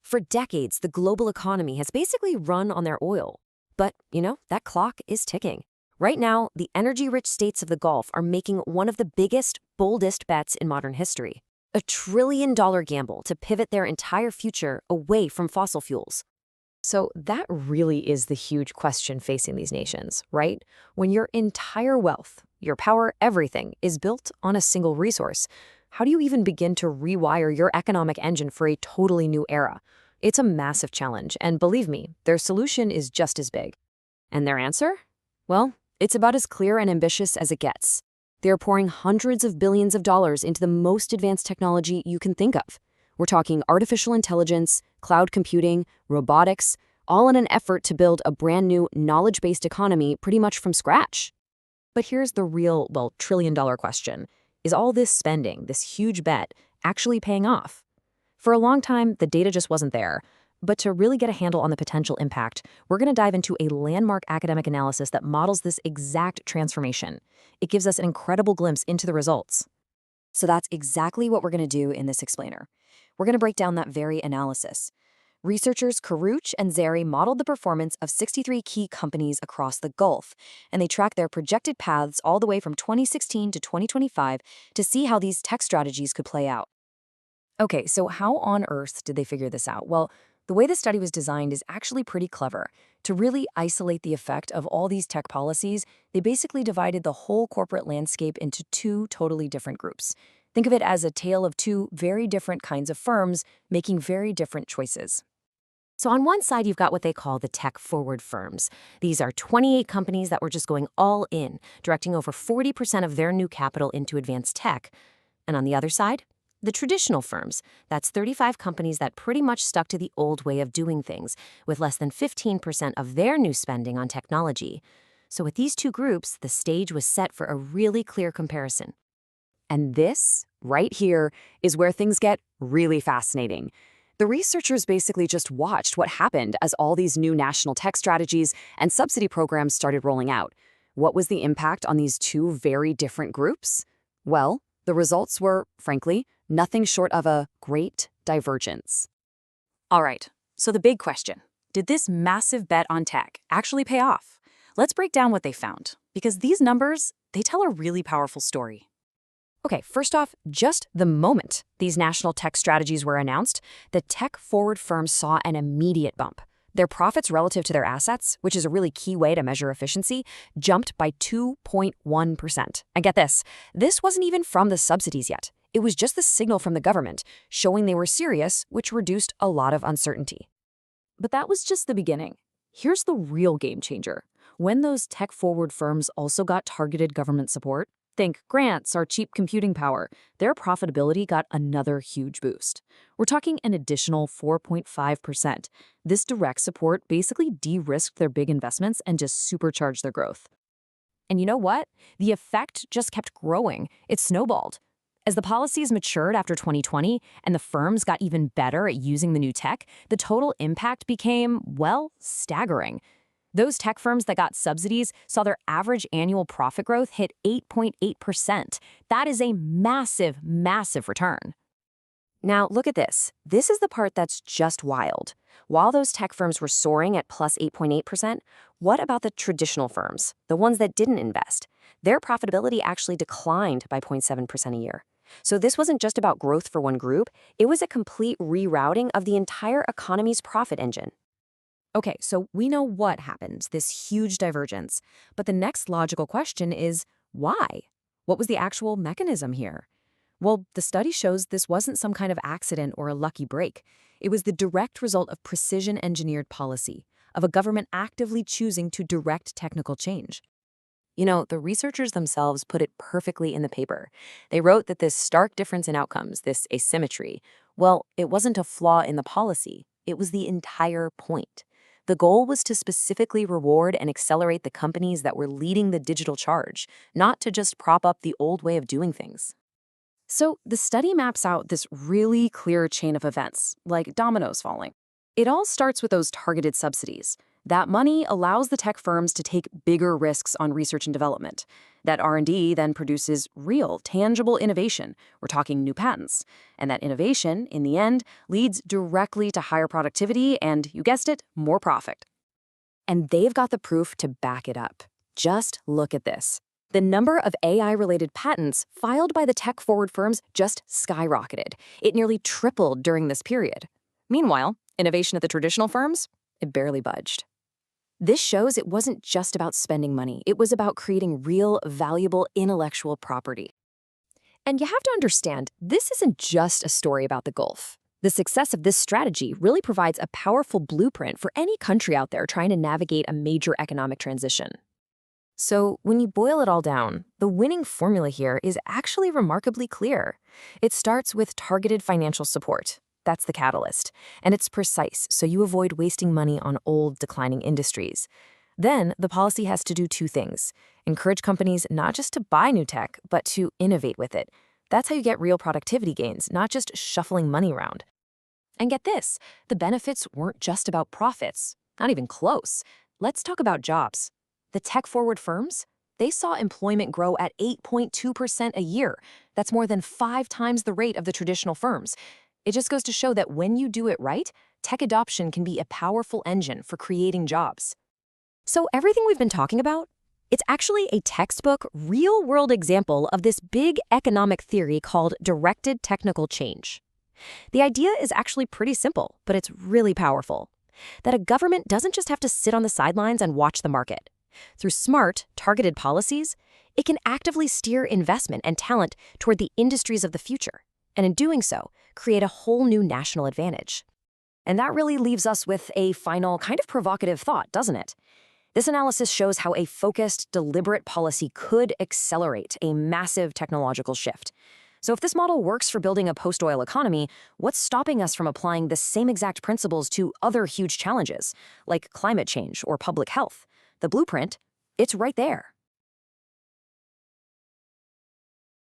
For decades, the global economy has basically run on their oil. But, that clock is ticking. Right now, the energy-rich states of the Gulf are making one of the biggest, boldest bets in modern history. A trillion-dollar gamble to pivot their entire future away from fossil fuels. So that really is the huge question facing these nations, right? When your entire wealth, your power, everything is built on a single resource, how do you even begin to rewire your economic engine for a totally new era? It's a massive challenge, and believe me, their solution is just as big. And their answer? Well, it's about as clear and ambitious as it gets. They're pouring hundreds of billions of dollars into the most advanced technology you can think of. We're talking artificial intelligence, cloud computing, robotics, all in an effort to build a brand new knowledge-based economy pretty much from scratch. But here's the real, trillion-dollar question. Is all this spending, this huge bet, actually paying off? For a long time, the data just wasn't there. But to really get a handle on the potential impact, we're going to dive into a landmark academic analysis that models this exact transformation. It gives us an incredible glimpse into the results. So that's exactly what we're going to do in this explainer. We're going to break down that very analysis. Researchers Karouch and Zeri modeled the performance of 63 key companies across the Gulf, and they tracked their projected paths all the way from 2016 to 2025 to see how these tech strategies could play out. Okay, so how on earth did they figure this out? Well, the way the study was designed is actually pretty clever. To really isolate the effect of all these tech policies, they basically divided the whole corporate landscape into two totally different groups. Think of it as a tale of two very different kinds of firms making very different choices. So on one side, you've got what they call the tech-forward firms. These are 28 companies that were just going all in, directing over 40% of their new capital into advanced tech. And on the other side, the traditional firms. That's 35 companies that pretty much stuck to the old way of doing things, with less than 15% of their new spending on technology. So with these two groups, the stage was set for a really clear comparison. And this, right here, is where things get really fascinating. The researchers basically just watched what happened as all these new national tech strategies and subsidy programs started rolling out. What was the impact on these two very different groups? Well, the results were, frankly, nothing short of a great divergence. All right, so the big question, did this massive bet on tech actually pay off? Let's break down what they found, because these numbers, they tell a really powerful story. Okay, first off, just the moment these national tech strategies were announced, the tech-forward firms saw an immediate bump. Their profits relative to their assets, which is a really key way to measure efficiency, jumped by 2.1%. And get this wasn't even from the subsidies yet. It was just the signal from the government, showing they were serious, which reduced a lot of uncertainty. But that was just the beginning. Here's the real game changer. When those tech-forward firms also got targeted government support, think grants or cheap computing power, their profitability got another huge boost. We're talking an additional 4.5%. This direct support basically de-risked their big investments and just supercharged their growth. And you know what? The effect just kept growing. It snowballed. As the policies matured after 2020 and the firms got even better at using the new tech, the total impact became, staggering. Those tech firms that got subsidies saw their average annual profit growth hit 8.8%. That is a massive, massive return. Now, look at this. This is the part that's just wild. While those tech firms were soaring at plus 8.8%, what about the traditional firms, the ones that didn't invest? Their profitability actually declined by 0.7% a year. So this wasn't just about growth for one group, it was a complete rerouting of the entire economy's profit engine. Okay, so we know what happened, this huge divergence. But the next logical question is, why? What was the actual mechanism here? Well, the study shows this wasn't some kind of accident or a lucky break. It was the direct result of precision-engineered policy, of a government actively choosing to direct technical change. The researchers themselves put it perfectly in the paper. They wrote that this stark difference in outcomes, this asymmetry, it wasn't a flaw in the policy. It was the entire point. The goal was to specifically reward and accelerate the companies that were leading the digital charge, not to just prop up the old way of doing things. So the study maps out this really clear chain of events, like dominoes falling. It all starts with those targeted subsidies. That money allows the tech firms to take bigger risks on research and development. That R&D then produces real, tangible innovation. We're talking new patents. And that innovation, in the end, leads directly to higher productivity and, you guessed it, more profit. And they've got the proof to back it up. Just look at this. The number of AI-related patents filed by the tech-forward firms just skyrocketed. It nearly tripled during this period. Meanwhile, innovation at the traditional firms, it barely budged. This shows it wasn't just about spending money. It was about creating real, valuable intellectual property. And you have to understand, this isn't just a story about the Gulf. The success of this strategy really provides a powerful blueprint for any country out there trying to navigate a major economic transition. So, when you boil it all down, the winning formula here is actually remarkably clear. It starts with targeted financial support. That's the catalyst. And it's precise, so you avoid wasting money on old, declining industries. Then, the policy has to do two things. Encourage companies not just to buy new tech, but to innovate with it. That's how you get real productivity gains, not just shuffling money around. And get this, the benefits weren't just about profits. Not even close. Let's talk about jobs. The tech-forward firms, they saw employment grow at 8.2% a year. That's more than 5 times the rate of the traditional firms. It just goes to show that when you do it right, tech adoption can be a powerful engine for creating jobs. So everything we've been talking about, it's actually a textbook, real-world example of this big economic theory called directed technical change. The idea is actually pretty simple, but it's really powerful. That a government doesn't just have to sit on the sidelines and watch the market. Through smart, targeted policies, it can actively steer investment and talent toward the industries of the future, and in doing so, create a whole new national advantage. And that really leaves us with a final, kind of provocative thought, doesn't it? This analysis shows how a focused, deliberate policy could accelerate a massive technological shift. So if this model works for building a post-oil economy, what's stopping us from applying the same exact principles to other huge challenges, like climate change or public health? The blueprint, it's right there.